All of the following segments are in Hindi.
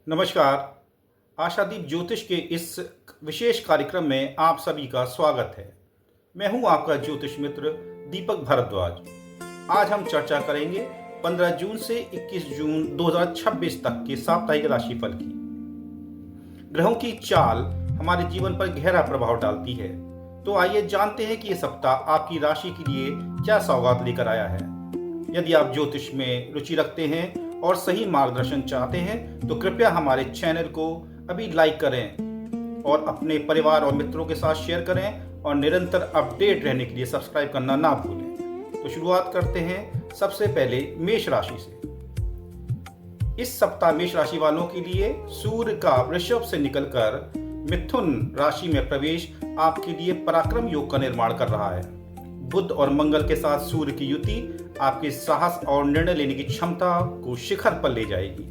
नमस्कार। आशादीप ज्योतिष के इस विशेष कार्यक्रम में आप सभी का स्वागत है। मैं हूं आपका ज्योतिष मित्र दीपक भारद्वाज। आज हम चर्चा करेंगे 15 जून से 21 जून 2026 तक के साप्ताहिक राशिफल की। ग्रहों की चाल हमारे जीवन पर गहरा प्रभाव डालती है, तो आइए जानते हैं कि यह सप्ताह आपकी राशि के लिए क्या सौगात लेकर आया है। यदि आप ज्योतिष में रुचि रखते हैं और सही मार्गदर्शन चाहते हैं तो कृपया हमारे चैनल को अभी लाइक करें और अपने परिवार और मित्रों के साथ शेयर करें और निरंतर अपडेट रहने के लिए सब्सक्राइब करना ना भूलें। तो शुरुआत करते हैं सबसे पहले मेष राशि से। इस सप्ताह मेष राशि वालों के लिए सूर्य का वृषभ से निकलकर मिथुन राशि में प्रवेश आपके लिए पराक्रम योग का निर्माण कर रहा है। बुध और मंगल के साथ सूर्य की युति आपके साहस और निर्णय लेने की क्षमता को शिखर पर ले जाएगी।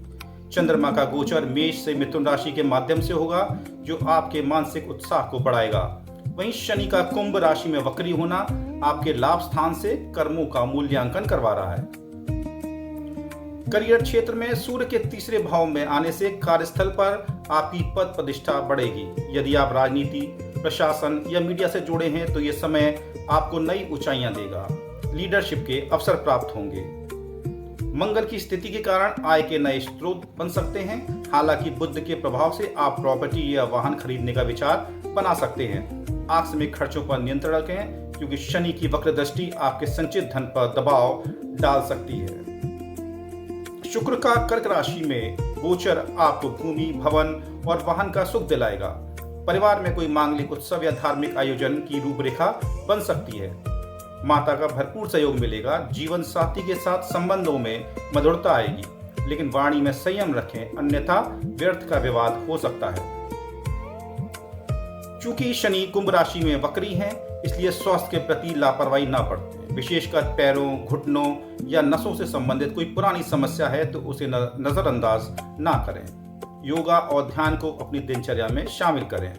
चंद्रमा का गोचर मेष से मिथुन राशि के माध्यम से होगा, जो आपके मानसिक उत्साह को बढ़ाएगा। वहीं शनि का कुंभ राशि में वक्री होना आपके लाभ स्थान से कर्मों का मूल्यांकन करवा रहा है। करियर क्षेत्र में सूर्य के तीसरे भाव में आने से कार्यस्थल पर आपकी पद प्रतिष्ठा बढ़ेगी। यदि आप राजनीति, प्रशासन या मीडिया से जुड़े हैं तो ये समय आपको नई ऊंचाइयां देगा। लीडरशिप के अवसर प्राप्त होंगे। मंगल की स्थिति के कारण आय के नए स्रोत बन सकते हैं। हालांकि बुध के प्रभाव से आप प्रॉपर्टी या वाहन खरीदने का विचार बना सकते हैं। आकस्मिक खर्चों पर नियंत्रण रखें, क्योंकि शनि की वक्र दृष्टि आपके संचित धन पर दबाव डाल सकती है। शुक्र का कर्क राशि में गोचर आपको भूमि, भवन और वाहन का सुख दिलाएगा। परिवार में कोई मांगलिक उत्सव या धार्मिक आयोजन की रूपरेखा बन सकती है। माता का भरपूर सहयोग मिलेगा। जीवन साथी के साथ संबंधों में मधुरता आएगी, लेकिन वाणी में संयम रखें, अन्यथा व्यर्थ का विवाद हो सकता है। चूंकि शनि कुंभ राशि में वक्री हैं, इसलिए स्वास्थ्य के प्रति लापरवाही ना बरतें। विशेषकर पैरों, घुटनों या नसों से संबंधित कोई पुरानी समस्या है तो उसे नजरअंदाज ना करें। योगा और ध्यान को अपनी दिनचर्या में शामिल करें।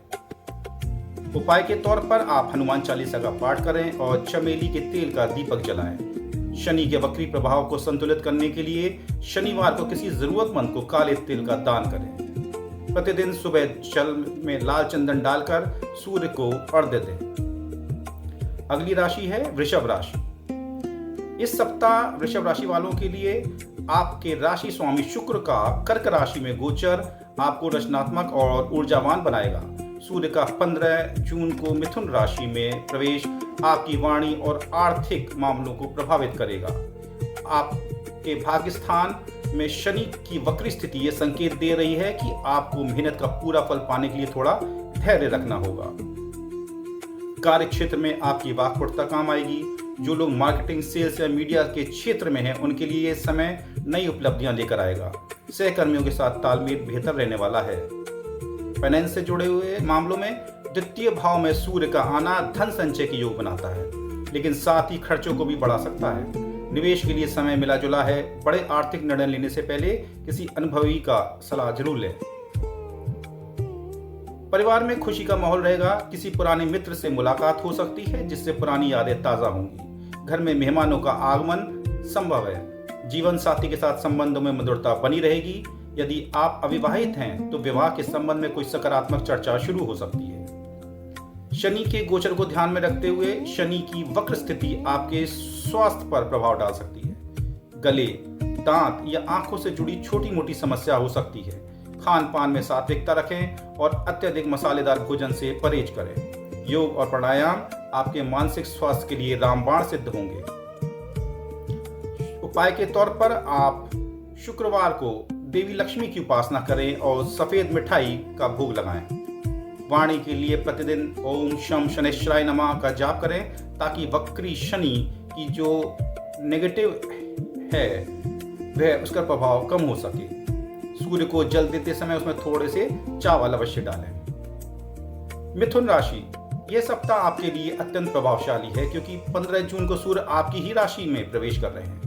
उपाय के तौर पर आप हनुमान चालीसा का पाठ करें और चमेली के तेल का दीपक जलाएं। शनि के वक्री प्रभाव को संतुलित करने के लिए शनिवार को किसी जरूरतमंद को काले तिल का दान करें। प्रतिदिन सुबह जल में लाल चंदन डालकर सूर्य को अर्घ्य दें। अगली राशि है वृषभ राशि। इस सप्ताह वृषभ राशि वालों के लिए आपके राशि स्वामी शुक्र का कर्क राशि में गोचर आपको रचनात्मक और ऊर्जावान बनाएगा। सूर्य का 15 जून को मिथुन राशि में प्रवेश आपकी वाणी और आर्थिक मामलों को प्रभावित करेगा। आपके भाग्य स्थान में शनि की वक्री स्थिति ये संकेत दे रही है कि आपको मेहनत का पूरा फल पाने के लिए थोड़ा धैर्य रखना होगा। कार्य क्षेत्र में आपकी वाकपटुता काम आएगी। जो लोग मार्केटिंग, सेल्स या मीडिया के क्षेत्र में हैं, उनके लिए यह समय नई उपलब्धियां लेकर आएगा। सहकर्मियों के साथ तालमेल बेहतर रहने वाला है। फाइनेंस से जुड़े हुए मामलों में द्वितीय भाव में सूर्य का आना धन संचय के योग बनाता है, लेकिन साथ ही खर्चों को भी बढ़ा सकता है। निवेश के लिए समय मिला जुला है। बड़े आर्थिक निर्णय लेने से पहले किसी अनुभवी का सलाह जरूर लें। परिवार में खुशी का माहौल रहेगा। किसी पुराने मित्र से मुलाकात हो सकती है, जिससे पुरानी यादें ताजा होंगी। घर में मेहमानों का आगमन संभव है। जीवन साथी के साथ संबंधों में मधुरता बनी रहेगी। यदि आप अविवाहित हैं तो विवाह के संबंध में कोई सकारात्मक चर्चा शुरू हो सकती है। शनि के गोचर को ध्यान में रखते हुए शनि की वक्र स्थिति आपके स्वास्थ्य पर प्रभाव डाल सकती है। गले, दांत या आंखों से जुड़ी छोटी मोटी समस्या हो सकती है। खान पान में सात्विकता रखें और अत्यधिक मसालेदार भोजन से परहेज करें। योग और प्राणायाम आपके मानसिक स्वास्थ्य के लिए रामबाण सिद्ध होंगे। उपाय के तौर पर आप शुक्रवार को देवी लक्ष्मी की उपासना करें और सफेद मिठाई का भोग लगाएं। वाणी के लिए प्रतिदिन ओम शम शनैश्चराय नमः का जाप करें, ताकि वक्री शनि की जो नेगेटिव है वह उसका प्रभाव कम हो सके। सूर्य को जल देते समय उसमें थोड़े से चावल अवश्य डालें। मिथुन राशि। यह सप्ताह आपके लिए अत्यंत प्रभावशाली है, क्योंकि 15 जून को सूर्य आपकी ही राशि में प्रवेश कर रहे हैं।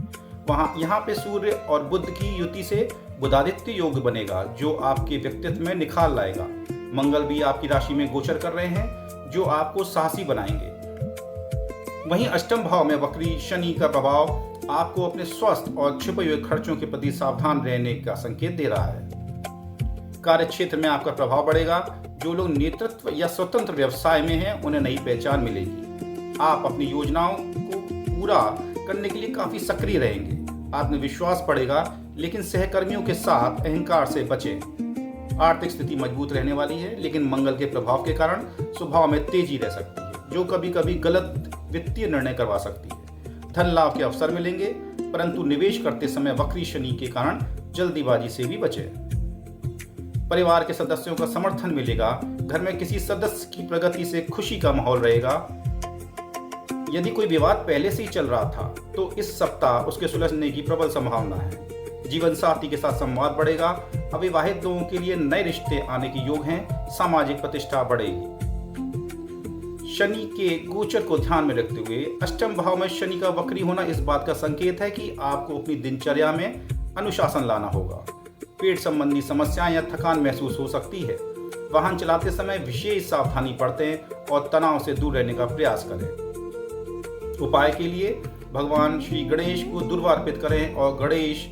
यहाँ पे सूर्य और बुध की युति से बुधादित्य योग बनेगा, जो आपके व्यक्तित्व में निखार लाएगा। मंगल भी आपकी राशि में गोचर कर रहे हैं, जो आपको साहसी बनाएंगे। वहीं अष्टम भाव में वक्री शनि का प्रभाव आपको अपने स्वास्थ्य और छिपे हुए खर्चों के प्रति सावधान रहने का संकेत दे रहा है। कार्य क्षेत्र में आपका प्रभाव बढ़ेगा। जो लोग नेतृत्व या स्वतंत्र व्यवसाय में हैं उन्हें नई पहचान मिलेगी। आप अपनी योजनाओं को पूरा करने के लिए काफी सक्रिय रहेंगे। आत्मविश्वास बढ़ेगा, लेकिन सहकर्मियों के साथ अहंकार से बचें। आर्थिक स्थिति मजबूत रहने वाली है, लेकिन मंगल के प्रभाव के कारण स्वभाव में तेजी रह सकती है, जो कभी कभी गलत वित्तीय निर्णय करवा सकती है। धन लाभ के अवसर मिलेंगे, परंतु निवेश करते समय वक्री शनि के कारण जल्दीबाजी से भी बचें। परिवार के सदस्यों का समर्थन मिलेगा। घर में किसी सदस्य की प्रगति से खुशी का माहौल रहेगा। यदि कोई विवाद पहले से ही चल रहा था तो इस सप्ताह उसके सुलझने की प्रबल संभावना है। जीवन साथी के साथ संवाद बढ़ेगा। अविवाहित लोगों के लिए नए रिश्ते आने के योग हैं। सामाजिक प्रतिष्ठा बढ़ेगी। शनि के गोचर को ध्यान में रखते हुए अष्टम भाव में शनि का वक्री होना इस बात का संकेत है कि आपको अपनी दिनचर्या में अनुशासन लाना होगा। पेट संबंधी समस्याएं या थकान महसूस हो सकती है। वाहन चलाते समय विशेष सावधानी बरतें और तनाव से दूर रहने का प्रयास करें। उपाय के लिए भगवान श्री गणेश को दुर्वा अर्पित करें और गणेश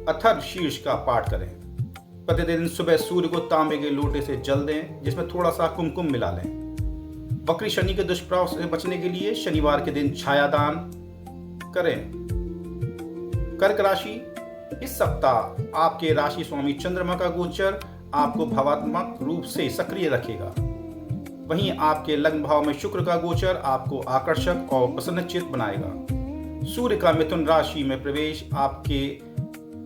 अथर्व शीर्ष का पाठ करें। प्रतिदिन सुबह सूर्य को तांबे के लोटे से जल दें, जिसमें थोड़ा सा कुमकुम मिला लें। वक्री शनि के दुष्प्रभाव से बचने के लिए शनिवार के दिन छाया दान करें। कर्क राशि, इस सप्ताह आपके राशि स्वामी चंद्रमा का गोचर आपको भावात्मक रूप से सक्रिय रखेगा। वहीं आपके लग्न भाव में शुक्र का गोचर आपको आकर्षक और प्रसन्नचित्त बनाएगा। सूर्य का मिथुन राशि में प्रवेश आपके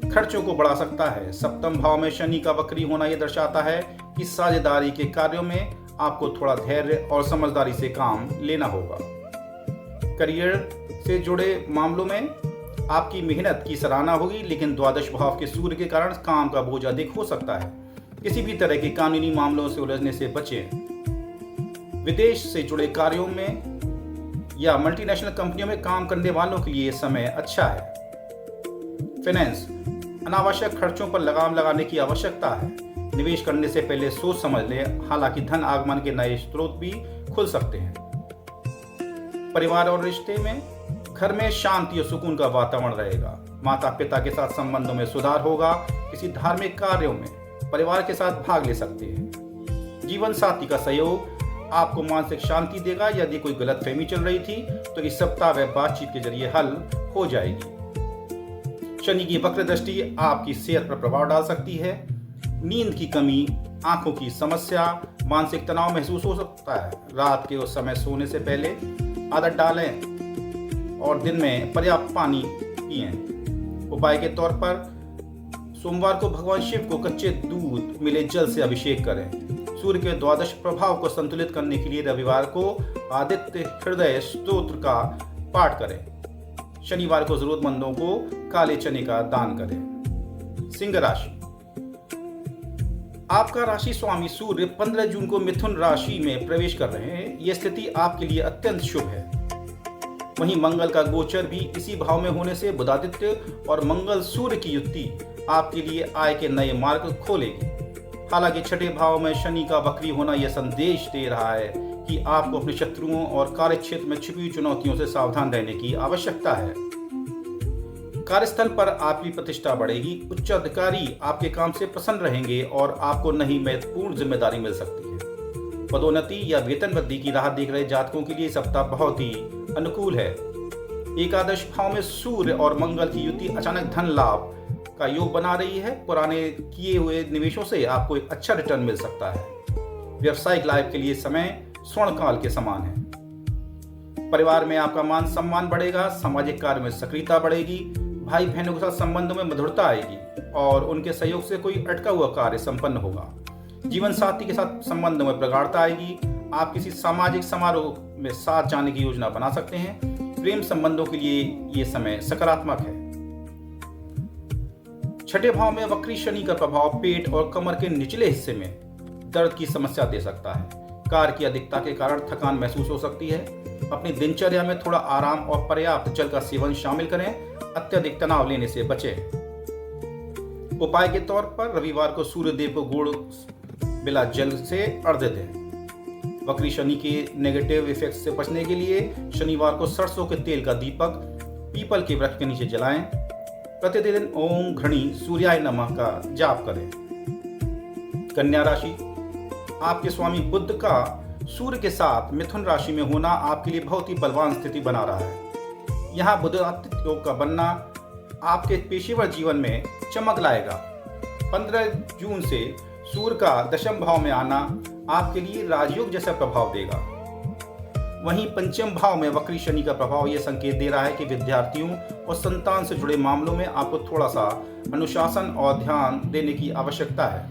खर्चों को बढ़ा सकता है। सप्तम भाव में शनि का वक्री होना यह दर्शाता है कि साझेदारी के कार्यों में आपको थोड़ा धैर्य और समझदारी से काम लेना होगा। करियर से जुड़े मामलों में आपकी मेहनत की सराहना होगी, लेकिन द्वादश भाव के सूर्य के कारण काम का बोझ अधिक हो सकता है। किसी भी तरह के कानूनी मामलों से उलझने से बचें। विदेश से जुड़े कार्यों में या मल्टीनेशनल कंपनियों में काम करने वालों के लिए यह समय अच्छा है। फाइनेंस, अनावश्यक खर्चों पर लगाम लगाने की आवश्यकता है। निवेश करने से पहले सोच समझ लें, हालांकि धन आगमन के नए स्रोत भी खुल सकते हैं। परिवार और रिश्ते में घर में शांति और सुकून का वातावरण रहेगा। माता पिता के साथ संबंधों में सुधार होगा। किसी धार्मिक कार्यों में परिवार के साथ भाग ले सकते हैं। जीवन साथी का सहयोग आपको मानसिक शांति देगा। यदि कोई गलतफहमी चल रही थी तो इस सप्ताह वह बातचीत के जरिए हल हो जाएगी। शनि की वक्र दृष्टि आपकी सेहत पर प्रभाव डाल सकती है। नींद की कमी, आंखों की समस्या, मानसिक तनाव महसूस हो सकता है। रात के उस समय सोने से पहले आदत डालें और दिन में पर्याप्त पानी पिएं। उपाय के तौर पर सोमवार को भगवान शिव को कच्चे दूध मिले जल से अभिषेक करें। सूर्य के द्वादश प्रभाव को संतुलित करने के लिए रविवार को आदित्य हृदय स्तोत्र का पाठ करें। शनिवार को जरूरतमंदों को काले चने का दान करें। सिंह राशि, आपका राशि स्वामी सूर्य 15 जून को मिथुन राशि में प्रवेश कर रहे हैं। यह स्थिति आपके लिए अत्यंत शुभ है। वहीं मंगल का गोचर भी इसी भाव में होने से बुधादित्य और मंगल सूर्य की युति आपके लिए आय के नए मार्ग खोलेगी। हालांकि छठे भाव में शनि का वक्री होना यह संदेश दे रहा है कि आपको अपने शत्रुओं और कार्य क्षेत्र में छिपी हुई चुनौतियों से सावधान रहने की आवश्यकता है। कार्यस्थल पर आपकी प्रतिष्ठा बढ़ेगी। उच्च अधिकारी आपके काम से प्रसन्न रहेंगे और आपको नई महत्वपूर्ण जिम्मेदारी मिल सकती है। पदोन्नति या वेतन वृद्धि की राह देख रहे जातकों के लिए सप्ताह बहुत ही अनुकूल है। एकादश भाव में सूर्य और मंगल की युति अचानक धन लाभ का योग बना रही है। पुराने किए हुए निवेशों से आपको एक अच्छा रिटर्न मिल सकता है। व्यावसायिक लाभ के लिए समय स्वर्ण काल के समान है। परिवार में आपका मान सम्मान बढ़ेगा। सामाजिक कार्य में सक्रियता बढ़ेगी। भाई बहनों के साथ संबंधों में मधुरता आएगी और उनके सहयोग से कोई अटका हुआ कार्य संपन्न होगा। जीवन साथी के साथ संबंधों में प्रगाढ़ता आएगी। आप किसी सामाजिक समारोह में साथ जाने की योजना बना सकते हैं। प्रेम संबंधों के लिए ये समय सकारात्मक है। छठे भाव में वक्री शनि का प्रभाव पेट और कमर के निचले हिस्से में दर्द की समस्या दे सकता है। कार्य की अधिकता के कारण थकान महसूस हो सकती है। अपनी दिनचर्या में थोड़ा आराम और पर्याप्त जल का सेवन शामिल करें। अत्यधिक तनाव लेने से बचें। उपाय के तौर पर रविवार को सूर्य देव को गुड़ मिला जल से अर्घ्य दें। वक्री शनि के नेगेटिव इफेक्ट से बचने के लिए शनिवार को सरसों के तेल का दीपक पीपल के वृक्ष के नीचे जलाएं। प्रतिदिन ओम घृणी सूर्याय नमः का जाप करें। कन्या राशि, आपके स्वामी बुध का सूर्य के साथ मिथुन राशि में होना आपके लिए बहुत ही बलवान स्थिति बना रहा है। यहाँ बुध आदित्य योग का बनना आपके पेशेवर जीवन में चमक लाएगा। 15 जून से सूर्य का दशम भाव में आना आपके लिए राजयोग जैसा प्रभाव देगा। वहीं पंचम भाव में वक्री शनि का प्रभाव यह संकेत दे रहा है कि विद्यार्थियों और संतान से जुड़े मामलों में आपको थोड़ा सा अनुशासन और ध्यान देने की आवश्यकता है।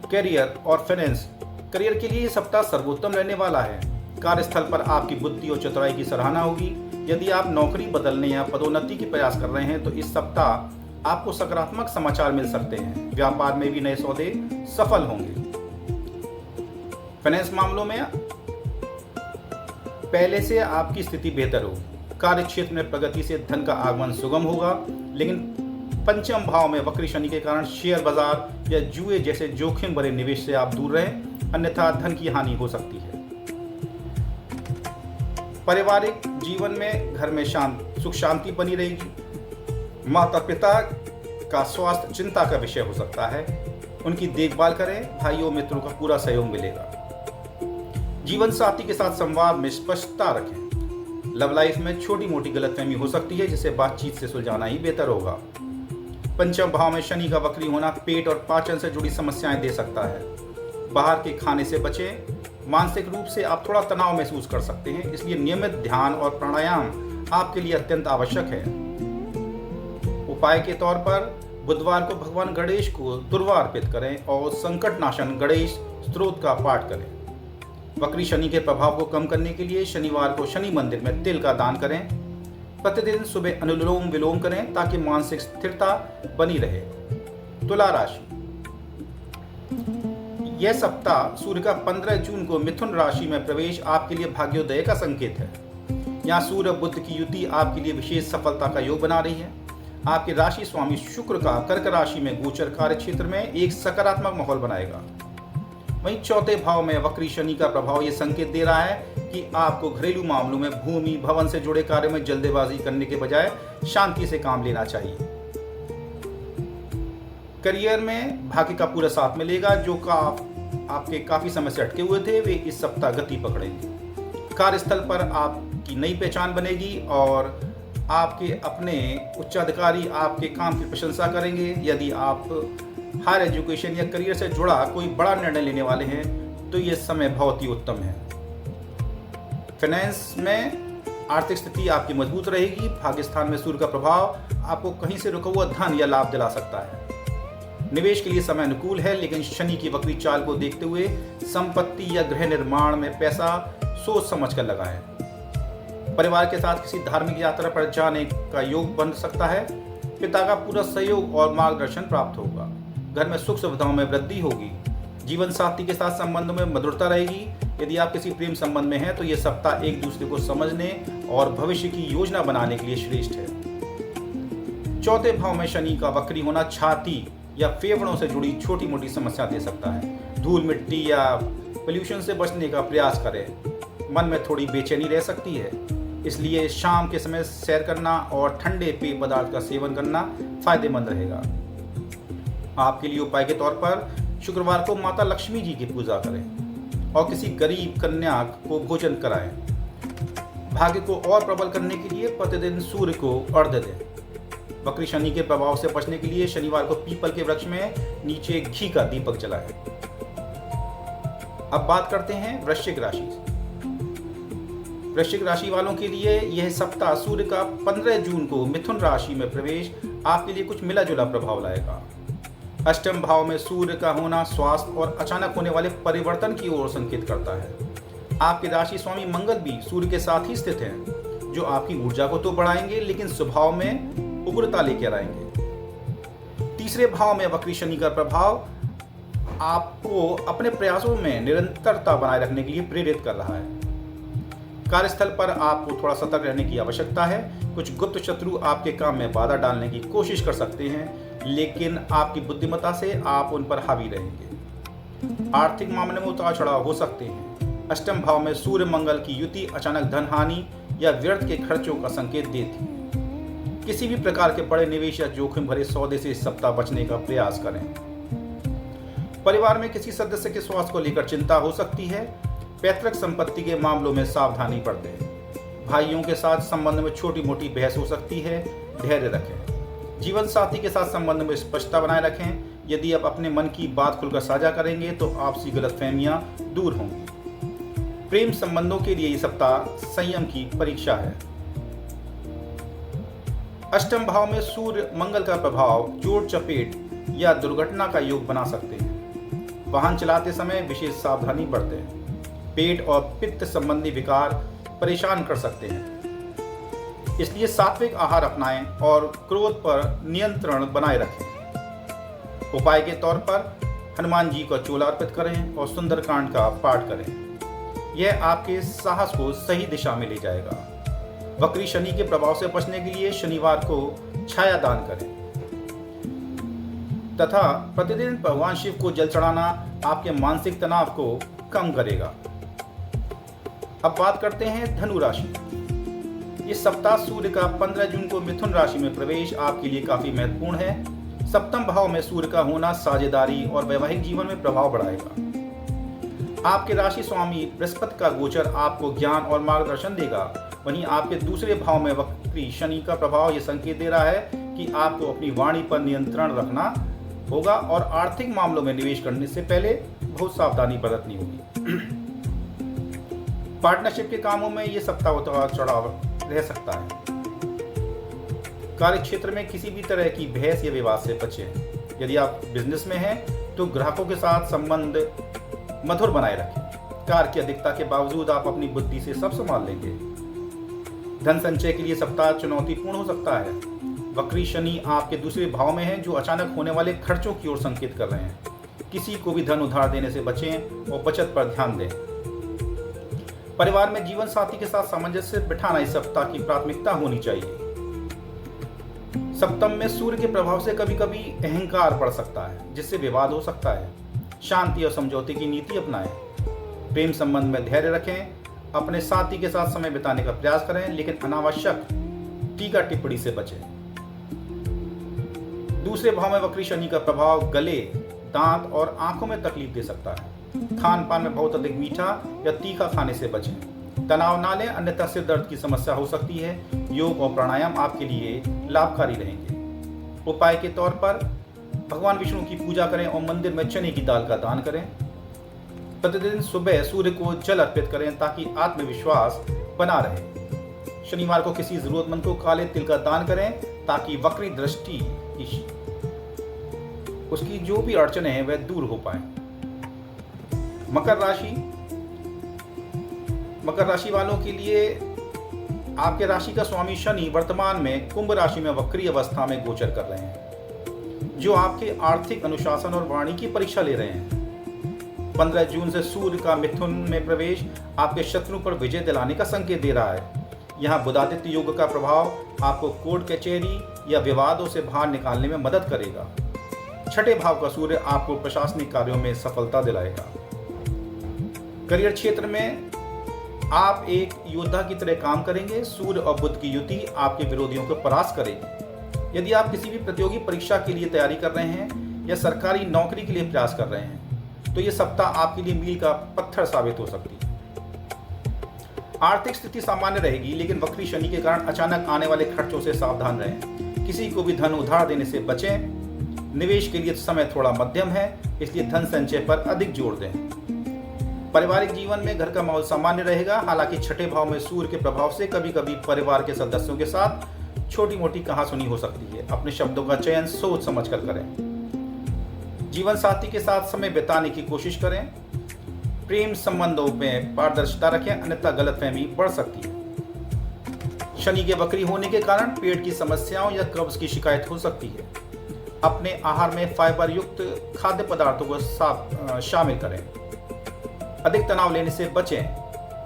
करियर और फाइनेंस, करियर के लिए ये सप्ताह सर्वोत्तम रहने वाला है। कार्यस्थल पर आपकी बुद्धि और चतुराई की सराहना होगी। यदि आप नौकरी बदलने या पदोन्नति की प्रयास कर रहे हैं तो इस सप्ताह आपको सकारात्मक समाचार मिल सकते हैं। व्यापार में भी नए सौदे सफल होंगे। फाइनेंस मामलों में पहले से आपकी स्थिति बेहतर हो। कार्य क्षेत्र में प्रगति से धन का आगमन सुगम होगा, लेकिन पंचम भाव में वक्री शनि के कारण शेयर बाजार या जुए जैसे जोखिम भरे निवेश से आप दूर रहें, अन्यथा धन की हानि हो सकती है। पारिवारिक जीवन में घर में सुख शांति बनी रहेगी। माता पिता का स्वास्थ्य चिंता का विषय हो सकता है, उनकी देखभाल करें। भाइयों मित्रों का पूरा सहयोग मिलेगा। जीवन साथी के साथ संवाद में स्पष्टता रखें। लव लाइफ में छोटी मोटी गलतफहमी हो सकती है, जिसे बातचीत से सुलझाना ही बेहतर होगा। पंचम भाव में शनि का वक्री होना पेट और पाचन से जुड़ी समस्याएं दे सकता है। बाहर के खाने से बचें। मानसिक रूप से आप थोड़ा तनाव महसूस कर सकते हैं, इसलिए नियमित ध्यान और प्राणायाम आपके लिए अत्यंत आवश्यक है। उपाय के तौर पर बुधवार को भगवान गणेश को दुर्वा अर्पित करें और संकट नाशन गणेश स्तोत्र का पाठ करें। वक्री शनि के प्रभाव को कम करने के लिए शनिवार को शनि मंदिर में तिल का दान करें। प्रतिदिन सुबह अनुलोम विलोम करें ताकि मानसिक स्थिरता बनी रहे। तुला राशि, यह सप्ताह सूर्य का 15 जून को मिथुन राशि में प्रवेश आपके लिए भाग्योदय का संकेत है। यहाँ सूर्य बुध की युति आपके लिए विशेष सफलता का योग बना रही है। आपके राशि स्वामी शुक्र का कर्क राशि में गोचर कार्य क्षेत्र में एक सकारात्मक माहौल बनाएगा। वहीं चौथे भाव में वक्री शनि का प्रभाव यह संकेत दे रहा है कि आपको घरेलू मामलों में भूमि भवन से जुड़े कार्यों में जल्दबाजी करने के बजाय शांति से काम लेना चाहिए। करियर में भाग्य का पूरा साथ मिलेगा। जो आपके काफी समय से अटके हुए थे वे इस सप्ताह गति पकड़ेंगे। कार्यस्थल पर आपकी नई पहचान बनेगी और आपके अपने उच्चाधिकारी आपके काम की प्रशंसा करेंगे। यदि आप हायर एजुकेशन या करियर से जुड़ा कोई बड़ा निर्णय लेने वाले हैं तो ये समय बहुत ही उत्तम है। फाइनेंस में आर्थिक स्थिति आपकी मजबूत रहेगी। भाग्य स्थान में सूर्य का प्रभाव आपको कहीं से रुका हुआ धन या लाभ दिला सकता है। निवेश के लिए समय अनुकूल है, लेकिन शनि की वक्री चाल को देखते हुए संपत्ति या गृह निर्माण में पैसा सोच समझ कर लगाएं। परिवार के साथ किसी धार्मिक यात्रा पर जाने का योग बन सकता है। पिता का पूरा सहयोग और मार्गदर्शन प्राप्त होगा। घर में सुख सुविधाओं में वृद्धि होगी। जीवन साथी के साथ संबंधों में मधुरता रहेगी। यदि आप किसी प्रेम संबंध में हैं तो यह सप्ताह एक दूसरे को समझने और भविष्य की योजना बनाने के लिए श्रेष्ठ है। चौथे भाव में शनि का वक्री होना छाती या फेफड़ों से जुड़ी छोटी मोटी समस्या दे सकता है। धूल मिट्टी या पोल्यूशन से बचने का प्रयास करें। मन में थोड़ी बेचैनी रह सकती है, इसलिए शाम के समय सैर करना और ठंडे पेय पदार्थ का सेवन करना फायदेमंद रहेगा। आपके लिए उपाय के तौर पर शुक्रवार को माता लक्ष्मी जी की पूजा करें और किसी गरीब कन्या को भोजन कराएं। भाग्य को और प्रबल करने के लिए प्रतिदिन सूर्य को अर्घ्य दें। वक्री शनि के प्रभाव से बचने के लिए शनिवार को पीपल के वृक्ष में नीचे घी का दीपक जलाएं। अब बात करते हैं वृश्चिक राशि। वृश्चिक राशि वालों के लिए यह सप्ताह सूर्य का 15 जून को मिथुन राशि में प्रवेश आपके लिए कुछ मिला जुला प्रभाव लाएगा। अष्टम भाव में सूर्य का होना स्वास्थ्य और अचानक होने वाले परिवर्तन की ओर संकेत करता है। आपके राशि स्वामी मंगल भी सूर्य के साथ ही स्थित हैं, जो आपकी ऊर्जा को तो बढ़ाएंगे लेकिन स्वभाव में उग्रता लेकर आएंगे। तीसरे भाव में वक्री शनि का प्रभाव आपको अपने प्रयासों में निरंतरता बनाए रखने के लिए प्रेरित कर रहा है। कार्यस्थल पर आपको थोड़ा सतर्क रहने की आवश्यकता है। कुछ गुप्त शत्रु आपके काम में बाधा डालने की कोशिश कर सकते हैं, लेकिन आपकी बुद्धिमत्ता से आप उन पर हावी रहेंगे। आर्थिक मामले में उतार चढ़ाव हो सकते हैं। अष्टम भाव में सूर्य मंगल की युति अचानक धन हानि या व्यर्थ के खर्चों का संकेत देती है। किसी भी प्रकार के बड़े निवेश या जोखिम भरे सौदे से इस सप्ताह बचने का प्रयास करें। परिवार में किसी सदस्य के स्वास्थ्य को लेकर चिंता हो सकती है। पैतृक संपत्ति के मामलों में सावधानी बरतें। भाइयों के साथ संबंध में छोटी मोटी बहस हो सकती है, धैर्य रखें। जीवन साथी के साथ संबंध में स्पष्टता बनाए रखें। यदि आप अपने मन की बात खुलकर साझा करेंगे तो आपसी गलतफहमियां दूर होंगी। प्रेम संबंधों के लिए ये सप्ताह संयम की परीक्षा है। अष्टम भाव में सूर्य मंगल का प्रभाव चोट चपेट या दुर्घटना का योग बना सकते हैं। वाहन चलाते समय विशेष सावधानी बरतें। पेट और पित्त संबंधी विकार परेशान कर सकते हैं, इसलिए सात्विक आहार अपनाएं और क्रोध पर नियंत्रण बनाए रखें। उपाय के तौर पर हनुमान जी को चोला अर्पित करें और सुंदरकांड का पाठ करें। यह आपके साहस को सही दिशा में ले जाएगा। वक्री शनि के प्रभाव से बचने के लिए शनिवार को छाया दान करें तथा प्रतिदिन भगवान शिव को जल चढ़ाना आपके मानसिक तनाव को कम करेगा। अब बात करते हैं धनु राशि। इस सप्ताह सूर्य का 15 जून को मिथुन राशि में प्रवेश आपके लिए काफी महत्वपूर्ण है। सप्तम भाव में सूर्य का होना साझेदारी और वैवाहिक जीवन में प्रभाव बढ़ाएगा। आपके राशि स्वामी बृहस्पति का गोचर आपको ज्ञान और मार्गदर्शन देगा। वहीं आपके दूसरे भाव में वक्री शनि का प्रभाव यह संकेत दे रहा है कि आपको अपनी वाणी पर नियंत्रण रखना होगा और आर्थिक मामलों में निवेश करने से पहले बहुत सावधानी बरतनी होगी। पार्टनरशिप के कामों में यह सप्ताह उतार चढ़ाव रह सकता है। कार्य क्षेत्र में किसी भी तरह की बहस या विवाद से बचें। यदि आप बिजनेस में हैं तो ग्राहकों के साथ संबंध मधुर बनाए रखें। कार्य की अधिकता के बावजूद आप अपनी बुद्धि से सब संभाल लेंगे। धन संचय के लिए सप्ताह चुनौतीपूर्ण हो सकता है। वक्री शनि आपके दूसरे भाव में है, जो अचानक होने वाले खर्चों की ओर संकेत कर रहे हैं। किसी को भी धन उधार देने से बचें और बचत पर ध्यान दें। परिवार में जीवन साथी के साथ सामंजस्य बिठाना इस सप्ताह की प्राथमिकता होनी चाहिए। सप्तम में सूर्य के प्रभाव से कभी कभी अहंकार बढ़ सकता है, जिससे विवाद हो सकता है। शांति और समझौते की नीति अपनाएं। प्रेम संबंध में धैर्य रखें। अपने साथी के साथ समय बिताने का प्रयास करें, लेकिन अनावश्यक टीका टिप्पणी से बचें। दूसरे भाव में वक्री शनि का प्रभाव गले, दांत और आंखों में तकलीफ दे सकता है। खान पान में बहुत अधिक मीठा या तीखा खाने से बचें। तनाव ना लें, अन्यथा सिर दर्द की समस्या हो सकती है। योग और प्राणायाम आपके लिए लाभकारी रहेंगे। उपाय के तौर पर भगवान विष्णु की पूजा करें और मंदिर में चने की दाल का दान करें। प्रतिदिन सुबह सूर्य को जल अर्पित करें ताकि आत्मविश्वास बना रहे। शनिवार को किसी जरूरतमंद को काले तिल का दान करें ताकि वक्री दृष्टि उसकी जो भी अड़चने हैं वह दूर हो पाए। मकर राशि वालों के लिए आपके राशि का स्वामी शनि वर्तमान में कुंभ राशि में वक्री अवस्था में गोचर कर रहे हैं, जो आपके आर्थिक अनुशासन और वाणी की परीक्षा ले रहे हैं। 15 जून से सूर्य का मिथुन में प्रवेश आपके शत्रु पर विजय दिलाने का संकेत दे रहा है। यहाँ बुधादित्य योग का प्रभाव आपको कोर्ट कचहरी या विवादों से बाहर निकालने में मदद करेगा। छठे भाव का सूर्य आपको प्रशासनिक कार्यों में सफलता दिलाएगा। करियर क्षेत्र में आप एक योद्धा की तरह काम करेंगे। सूर्य और बुध की युति आपके विरोधियों को परास्त करेगी। यदि आप किसी भी प्रतियोगी परीक्षा के लिए तैयारी कर रहे हैं या सरकारी नौकरी के लिए प्रयास कर रहे हैं तो ये सप्ताह आपके लिए मील का पत्थर साबित हो सकती है। आर्थिक स्थिति सामान्य रहेगी, लेकिन वक्री शनि के कारण अचानक आने वाले खर्चों से सावधान रहें। किसी को भी धन उधार देने से बचें। निवेश के लिए समय थोड़ा मध्यम है, इसलिए धन संचय पर अधिक जोर दें। पारिवारिक जीवन में घर का माहौल सामान्य रहेगा। हालांकि छठे भाव में सूर्य के प्रभाव से कभी कभी परिवार के सदस्यों के साथ छोटी मोटी कहासुनी हो सकती है। अपने शब्दों का चयन सोच समझ कर करें। जीवन साथी के साथ समय बिताने की कोशिश करें। प्रेम संबंधों में पारदर्शिता रखें, अन्यथा गलतफहमी बढ़ सकती है। शनि के वक्री होने के कारण पेट की समस्याओं या कब्ज की शिकायत हो सकती है। अपने आहार में फाइबर युक्त खाद्य पदार्थों को शामिल करें। अधिक तनाव लेने से बचें,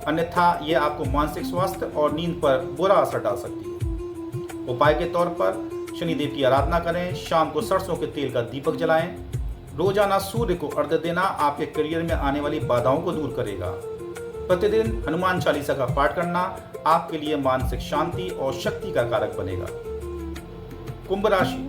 अन्यथा यह आपको मानसिक स्वास्थ्य और नींद पर बुरा असर डाल सकती है। उपाय के तौर पर शनिदेव की आराधना करें। शाम को सरसों के तेल का दीपक जलाएं। रोजाना सूर्य को अर्घ्य देना आपके करियर में आने वाली बाधाओं को दूर करेगा। प्रतिदिन हनुमान चालीसा का पाठ करना आपके लिए मानसिक शांति और शक्ति का कारक बनेगा। कुंभ राशि,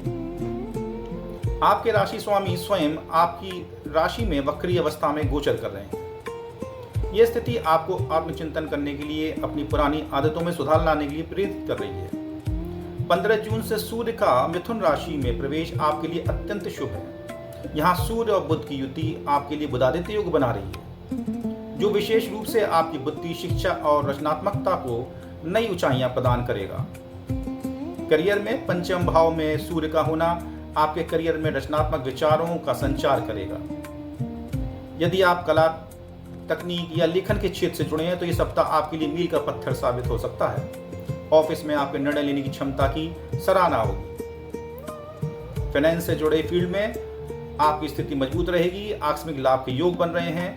आपके राशि स्वामी स्वयं आपकी राशि में वक्री अवस्था में गोचर कर रहे हैं। यह स्थिति आपको आत्मचिंतन करने के लिए, अपनी पुरानी आदतों में सुधार लाने के लिए प्रेरित कर रही है। 15 जून से सूर्य का मिथुन राशि में प्रवेश आपके लिए अत्यंत शुभ है। यहाँ सूर्य और बुध की युति आपके लिए बुधादित्य योग बना रही है, जो विशेष रूप से आपकी बुद्धि, शिक्षा और रचनात्मकता को नई ऊंचाइयां प्रदान करेगा। करियर में पंचम भाव में सूर्य का होना आपके करियर में रचनात्मक विचारों का संचार करेगा। यदि आप कला, तकनीक या लेखन के क्षेत्र से जुड़े हैं तो ये सप्ताह आपके लिए मील का पत्थर साबित हो सकता है। ऑफिस में आपके निर्णय लेने की क्षमता की सराहना होगी। फाइनेंस से जुड़े फील्ड में आपकी स्थिति मजबूत रहेगी। आकस्मिक लाभ के योग बन रहे हैं।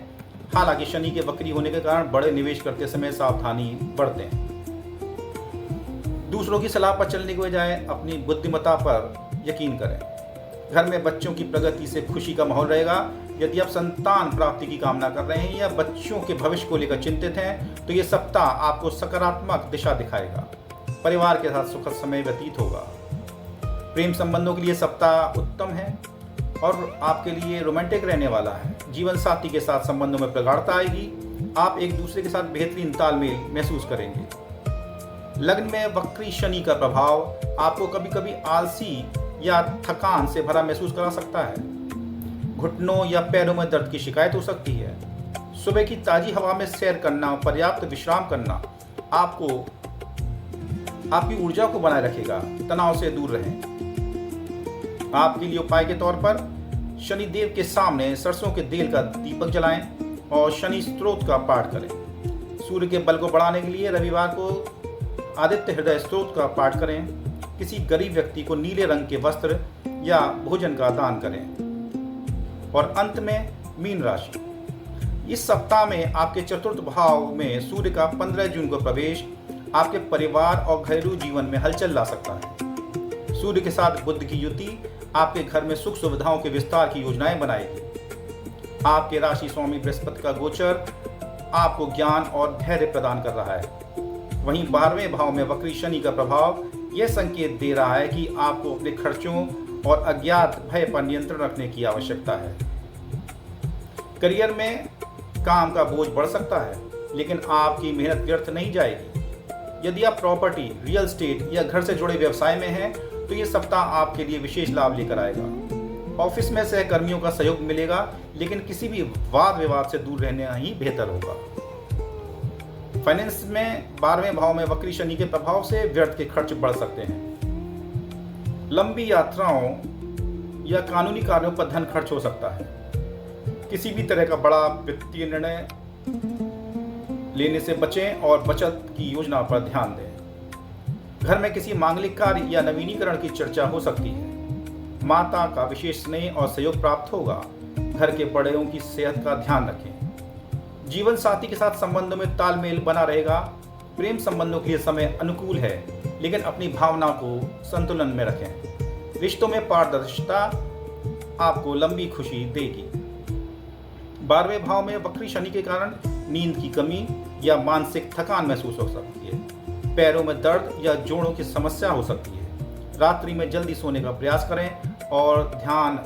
हालांकि शनि के वक्री होने के कारण बड़े निवेश करते समय सावधानी बरतें। दूसरों की सलाह पर चलने के बजाय अपनी बुद्धिमत्ता पर यकीन करें। घर में बच्चों की प्रगति से खुशी का माहौल रहेगा। यदि आप संतान प्राप्ति की कामना कर रहे हैं या बच्चों के भविष्य को लेकर चिंतित हैं तो ये सप्ताह आपको सकारात्मक दिशा दिखाएगा। परिवार के साथ सुखद समय व्यतीत होगा। प्रेम संबंधों के लिए सप्ताह उत्तम है और आपके लिए रोमांटिक रहने वाला है। जीवन साथी के साथ संबंधों में प्रगाढ़ता आएगी। आप एक दूसरे के साथ बेहतरीन तालमेल महसूस करेंगे। लग्न में वक्री शनि का प्रभाव आपको कभी कभी आलसी या थकान से भरा महसूस करा सकता है। घुटनों या पैरों में दर्द की शिकायत हो सकती है। सुबह की ताजी हवा में सैर करना, पर्याप्त विश्राम करना आपको आपकी ऊर्जा को बनाए रखेगा। तनाव से दूर रहें। आपके लिए उपाय के तौर पर शनि देव के सामने सरसों के तेल का दीपक जलाएं और शनि स्तोत्र का पाठ करें। सूर्य के बल को बढ़ाने के लिए रविवार को आदित्य हृदय स्तोत्र का पाठ करें। किसी गरीब व्यक्ति को नीले रंग के वस्त्र या भोजन का दान करें। और अंत में मीन राशि। इस सप्ताह में आपके चतुर्थ भाव में सूर्य का 15 जून को प्रवेश आपके परिवार और घरेलू जीवन में हलचल ला सकता है। सूर्य के साथ बुध की युति आपके घर में सुख सुविधाओं के विस्तार की योजनाएं बनाएगी। आपके राशि स्वामी बृहस्पति का गोचर आपको ज्ञान और धैर्य प्रदान कर रहा है। वहीं 12वें भाव में वक्री शनि का प्रभाव यह संकेत दे रहा है कि आपको अपने खर्चों और अज्ञात भय पर नियंत्रण रखने की आवश्यकता है। करियर में काम का बोझ बढ़ सकता है, लेकिन आपकी मेहनत व्यर्थ नहीं जाएगी। यदि आप प्रॉपर्टी, रियल एस्टेट या घर से जुड़े व्यवसाय में हैं तो ये सप्ताह आपके लिए विशेष लाभ लेकर आएगा। ऑफिस में सहकर्मियों का सहयोग मिलेगा, लेकिन किसी भी वाद विवाद से दूर रहना ही बेहतर होगा। फाइनेंस में 12वें भाव में वक्री शनि के प्रभाव से व्यर्थ के खर्च बढ़ सकते हैं। लंबी यात्राओं या कानूनी कार्यों पर धन खर्च हो सकता है। किसी भी तरह का बड़ा वित्तीय निर्णय लेने से बचें और बचत की योजना पर ध्यान दें। घर में किसी मांगलिक कार्य या नवीनीकरण की चर्चा हो सकती है। माता का विशेष स्नेह और सहयोग प्राप्त होगा। घर के बड़ों की सेहत का ध्यान रखें। जीवन साथी के साथ संबंधों में तालमेल बना रहेगा। प्रेम संबंधों के लिए समय अनुकूल है, लेकिन अपनी भावनाओं को संतुलन में रखें। रिश्तों में पारदर्शिता आपको लंबी खुशी देगी। 12वें भाव में वक्री शनि के कारण नींद की कमी या मानसिक थकान महसूस हो सकती है। पैरों में दर्द या जोड़ों की समस्या हो सकती है। रात्रि में जल्दी सोने का प्रयास करें और ध्यान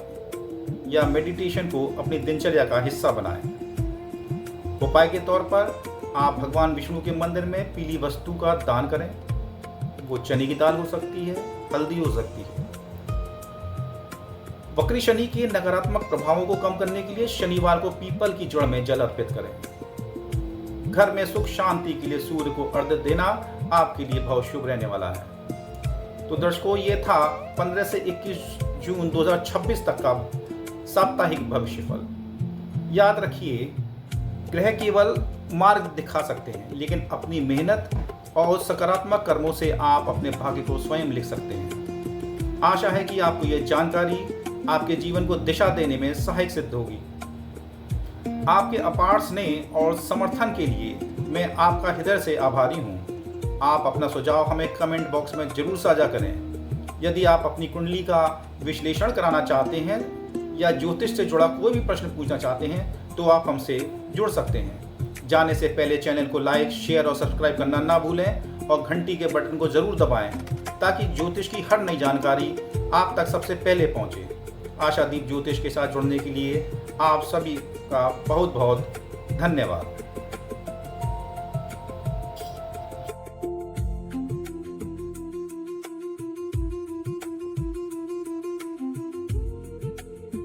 या मेडिटेशन को अपनी दिनचर्या का हिस्सा बनाएं। उपाय के तौर पर आप भगवान विष्णु के मंदिर में पीली वस्तु का दान करें। वो चने की दाल हो सकती है, हल्दी हो सकती है। वक्री शनि के नकारात्मक प्रभावों को कम करने के लिए शनिवार को पीपल की जड़ में जल अर्पित करें। घर में सुख शांति के लिए सूर्य को अर्घ्य देना आपके लिए बहुत शुभ रहने वाला है। तो दर्शकों, ये था 15 से 21 जून 2026 तक का साप्ताहिक भविष्यफल। याद रखिए, ग्रह केवल मार्ग दिखा सकते हैं, लेकिन अपनी मेहनत और सकारात्मक कर्मों से आप अपने भाग्य को स्वयं लिख सकते हैं। आशा है कि आपको यह जानकारी आपके जीवन को दिशा देने में सहायक सिद्ध होगी। आपके अपार स्नेह और समर्थन के लिए मैं आपका हृदय से आभारी हूँ। आप अपना सुझाव हमें कमेंट बॉक्स में जरूर साझा करें। यदि आप अपनी कुंडली का विश्लेषण कराना चाहते हैं या ज्योतिष से जुड़ा कोई भी प्रश्न पूछना चाहते हैं तो आप हमसे जुड़ सकते हैं। जाने से पहले चैनल को लाइक, शेयर और सब्सक्राइब करना ना भूलें और घंटी के बटन को जरूर दबाएं ताकि ज्योतिष की हर नई जानकारी आप तक सबसे पहले पहुंचे। आशादीप ज्योतिष के साथ जुड़ने के लिए आप सभी का बहुत बहुत धन्यवाद।